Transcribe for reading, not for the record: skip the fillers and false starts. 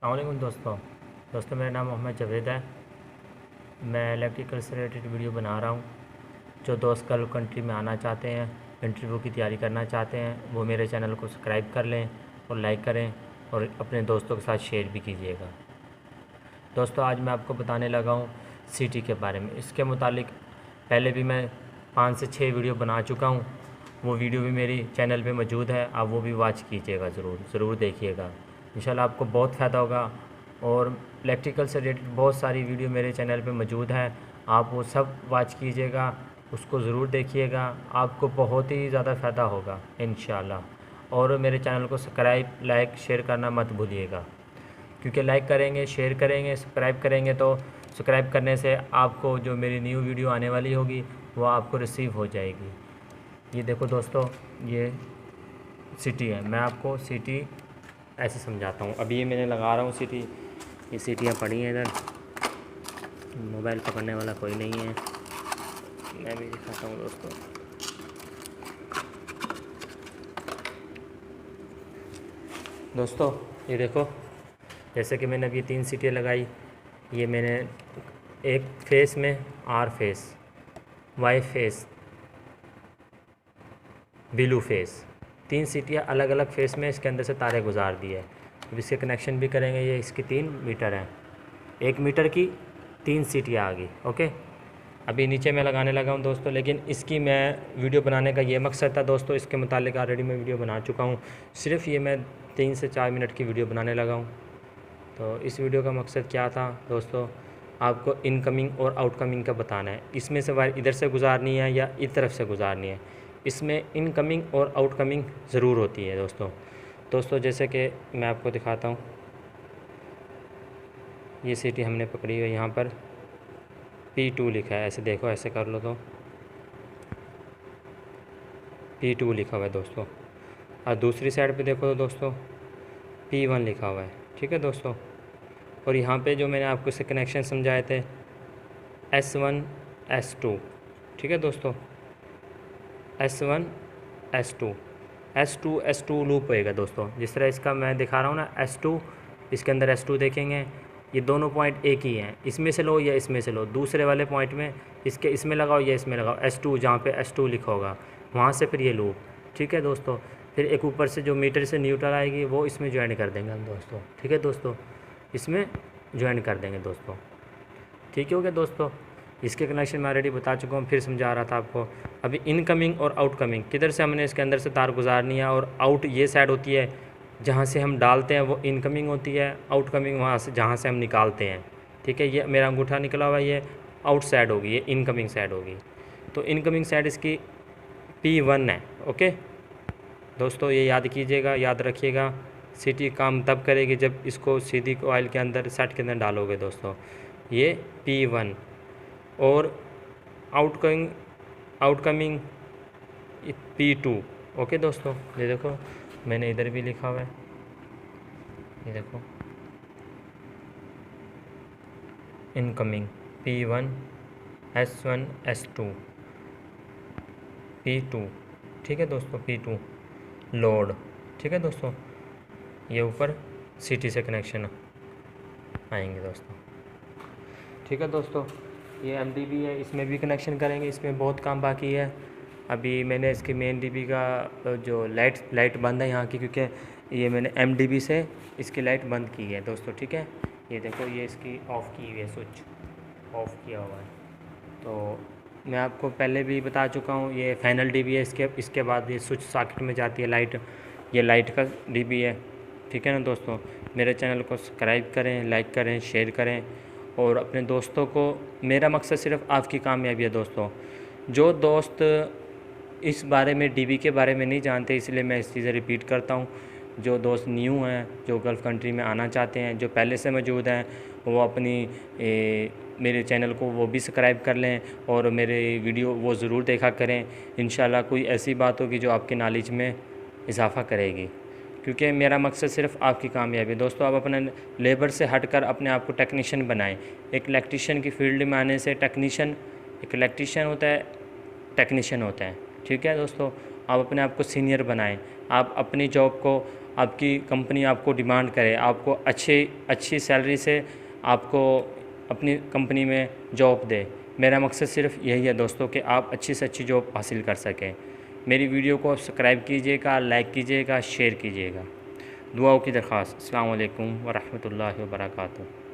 अस्सलामुअलैकुम दोस्तों मेरा नाम मोहम्मद जावेद है। मैं इलेक्ट्रिकल से रिलेटेड वीडियो बना रहा हूँ। जो दोस्त गल्फ़ कंट्री में आना चाहते हैं, इंटरव्यू की तैयारी करना चाहते हैं, वो मेरे चैनल को सब्सक्राइब कर लें और लाइक करें और अपने दोस्तों के साथ शेयर भी कीजिएगा। दोस्तों आज मैं आपको बताने लगा हूँ सिटी के बारे में। इसके मुतालिक पहले भी मैं 5 से 6 वीडियो बना चुका हूँ। वो वीडियो भी मेरी चैनल पे मौजूद है, आप वो भी वॉच कीजिएगा, ज़रूर देखिएगा। इंशाल्लाह आपको बहुत फ़ायदा होगा। और इलेक्ट्रिकल से रिलेटेड बहुत सारी वीडियो मेरे चैनल पे मौजूद है, आप वो सब वॉच कीजिएगा, उसको ज़रूर देखिएगा, आपको बहुत ही ज़्यादा फ़ायदा होगा इंशाल्लाह। और मेरे चैनल को सब्सक्राइब, लाइक, शेयर करना मत भूलिएगा, क्योंकि लाइक करेंगे, शेयर करेंगे, सब्सक्राइब करेंगे तो सब्सक्राइब करने से आपको जो मेरी न्यू वीडियो आने वाली होगी वो आपको रिसीव हो जाएगी। ये देखो दोस्तों, ये सिटी है। मैं आपको सिटी ऐसे समझाता हूँ। अभी ये मैंने लगा रहा हूँ सिटी, ये सीटियाँ पड़ी हैं इधर, मोबाइल पकड़ने वाला कोई नहीं है। मैं भी दिखाता हूँ दोस्तों ये देखो, जैसे कि मैंने अभी 3 सीटें लगाई। ये मैंने एक फेस में R phase, Y phase, blue phase, 3 सीटियाँ अलग अलग फेस में इसके अंदर से तारे गुजार दिए। अब इसके कनेक्शन भी करेंगे। ये इसकी 3 मीटर हैं, 1 मीटर की 3 सीटियाँ आ गई। ओके, अभी नीचे मैं लगाने लगा हूँ दोस्तों, लेकिन इसकी मैं वीडियो बनाने का ये मकसद था दोस्तों, इसके मुतालिक ऑलरेडी मैं वीडियो बना चुका हूँ। सिर्फ ये मैं 3 से 4 मिनट की वीडियो बनाने लगा हूँ। तो इस वीडियो का मकसद क्या था दोस्तों, आपको इनकमिंग और आउटकमिंग का बताना है। इसमें से वायर इधर से गुजारनी है या इस तरफ से गुजारनी है। इसमें इनकमिंग और आउटकमिंग ज़रूर होती है दोस्तों जैसे कि मैं आपको दिखाता हूँ। ये सीटी हमने पकड़ी हुई है, यहाँ पर P2 लिखा है, ऐसे देखो, ऐसे कर लो तो P2 लिखा हुआ है दोस्तों। और दूसरी साइड पे देखो तो दोस्तों P1 लिखा हुआ है। ठीक है दोस्तों, और यहाँ पे जो मैंने आपको इससे कनेक्शन समझाए थे S1 S2, ठीक है दोस्तों, S1 S2 S2 S2 loop होएगा दोस्तों। जिस तरह इसका मैं दिखा रहा हूँ ना S2, इसके अंदर S2 देखेंगे, ये दोनों पॉइंट एक ही हैं, इसमें से लो या इसमें से लो। दूसरे वाले पॉइंट में इसके इसमें लगाओ या इसमें लगाओ, S2 जहाँ पे S2 लिखा होगा वहाँ से फिर ये लूप। ठीक है दोस्तों, फिर एक ऊपर से जो मीटर से न्यूट्रल आएगी वो इसमें ज्वाइन कर देंगे हम दोस्तों। ठीक है दोस्तों, इसमें ज्वाइन कर देंगे दोस्तों। ठीक हो गया दोस्तों। इसके कनेक्शन मैं ऑलरेडी बता चुका हूँ, फिर समझा रहा था आपको। अभी इनकमिंग और आउटकमिंग किधर से हमने इसके अंदर से तार गुजारनी है, और आउट ये साइड होती है जहाँ से हम डालते हैं वो इनकमिंग होती है, आउटकमिंग वहाँ से जहाँ से हम निकालते हैं। ठीक है, ये मेरा अंगूठा निकला हुआ है, ये आउट साइड होगी, ये इनकमिंग साइड होगी। तो इनकमिंग साइड इसकी P1 है। ओके दोस्तों, ये याद कीजिएगा, याद रखिएगा। सीटी काम तब करेगी जब इसको सीधी ऑयल के अंदर सेट के अंदर डालोगे दोस्तों। ये P1 और आउटकमिंग P2। ओके दोस्तों, ये देखो मैंने इधर भी लिखा हुआ है, ये देखो incoming P1 S1 S2 P2। ठीक है दोस्तों, P2 लोड। ठीक है दोस्तों, ये ऊपर सीटी से कनेक्शन आएंगे दोस्तों। ठीक है दोस्तों, ये MDB है, इसमें भी कनेक्शन करेंगे, इसमें बहुत काम बाकी है। अभी मैंने इसकी मेन DB का जो लाइट बंद है यहाँ की, क्योंकि ये मैंने MDB से इसकी लाइट बंद की है दोस्तों। ठीक है, ये देखो, ये इसकी ऑफ़ की हुई है, स्विच ऑफ़ किया हुआ है। तो मैं आपको पहले भी बता चुका हूँ, ये फाइनल DB है। इसके बाद ये स्विच सॉकेट में जाती है लाइट, ये लाइट का DB है। ठीक है ना दोस्तों, मेरे चैनल को सब्सक्राइब करें, लाइक करें, शेयर करें और अपने दोस्तों को। मेरा मकसद सिर्फ आपकी कामयाबी है दोस्तों। जो दोस्त इस बारे में, DB के बारे में नहीं जानते, इसलिए मैं इस चीज़ें रिपीट करता हूँ। जो दोस्त न्यू हैं, जो गल्फ़ कंट्री में आना चाहते हैं, जो पहले से मौजूद हैं, वो अपनी मेरे चैनल को वो भी सब्सक्राइब कर लें और मेरे वीडियो वो ज़रूर देखा करें। इंशाल्लाह कोई ऐसी बात होगी जो आपके नॉलेज में इजाफ़ा करेगी, क्योंकि मेरा मकसद सिर्फ आपकी कामयाबी है दोस्तों। आप अपने लेबर से हटकर अपने आप को टेक्नीशियन बनाएं। एक इलेक्ट्रीशियन की फील्ड में आने से एक इलेक्ट्रीशियन होता है, टेक्नीशियन होता है। ठीक है दोस्तों, आप अपने आप को सीनियर बनाएं। आप अपनी जॉब को आपकी कंपनी आपको डिमांड करे, आपको अच्छी सैलरी से आपको अपनी कंपनी में जॉब दे। मेरा मकसद सिर्फ यही है दोस्तों कि आप अच्छी से अच्छी जॉब हासिल कर सकें। मेरी वीडियो को सब्सक्राइब कीजिएगा, लाइक कीजिएगा, शेयर कीजिएगा। दुआओं की दरख्वास्त। अस्सलाम वालेकुम व रहमतुल्लाहि व बरकातुहू।